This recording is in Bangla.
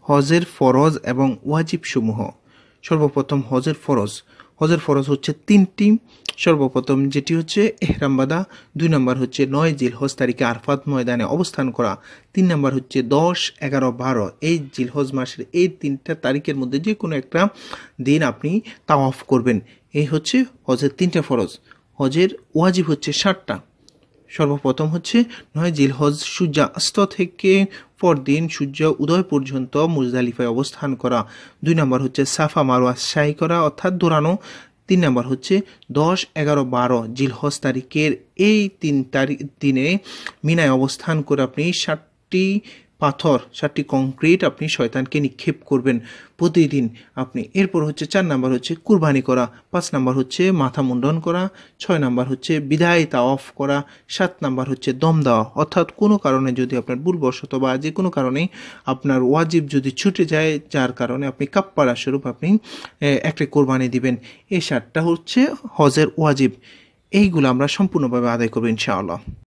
হজের ফরজ এবং ওয়াজিব সমূহ। সর্বপ্রথম হজের ফরজ। হজের ফরজ হচ্ছে 3টি। সর্বপ্রথম যেটি হচ্ছে ইহরাম বাঁধা, 2 নম্বর হচ্ছে 9 জিলহজ তারিখে আরফাত ময়দানে অবস্থান করা, 3 নম্বর হচ্ছে 10, 11, 12 এই জিলহজ মাসের এই 3টা তারিখের মধ্যে যে কোনো একটা দিন আপনি তাওয়াফ করবেন। এই হচ্ছে হজের 3টা ফরজ। হজের ওয়াজিব হচ্ছে 7টা। সর্বপ্রথম হচ্ছে 9 জিলহজ সূর্যাস্ত থেকে পরদিন সূর্য উদয় পর্যন্ত মুজদালিফায় অবস্থান করা। 2 নম্বর হচ্ছে সাফা মারওয়া সাই করা অর্থাৎ দৌড়ানো। 3 নম্বর হচ্ছে 10, 11, 12 জিলহজ তারিখের এই 3 তারিখ দিনে মিনায় অবস্থান করে আপনি 7টি পাথর, 7টি কংক্রিট আপনি শয়তানকে নিক্ষেপ করবেন প্রতিদিন আপনি। এরপর হচ্ছে 4 নম্বর হচ্ছে কুরবানি করা, 5 নম্বর হচ্ছে মাথা মুন্ডন করা, 6 নম্বর হচ্ছে বিদায় তাওয়াফ করা, 7 নম্বর হচ্ছে দম দেওয়া। অর্থাৎ কোনো কারণে যদি আপনার ভুলবশত বা যে কোনো কারণে আপনার ওয়াজিব যদি ছুটে যায়, যার কারণে আপনি কাফফারা স্বরূপ আপনি একটা কোরবানি দিবেন। এই 7টা হচ্ছে হজের ওয়াজিব। এইগুলো আমরা সম্পূর্ণভাবে আদায় করবো ইনশাআল্লাহ।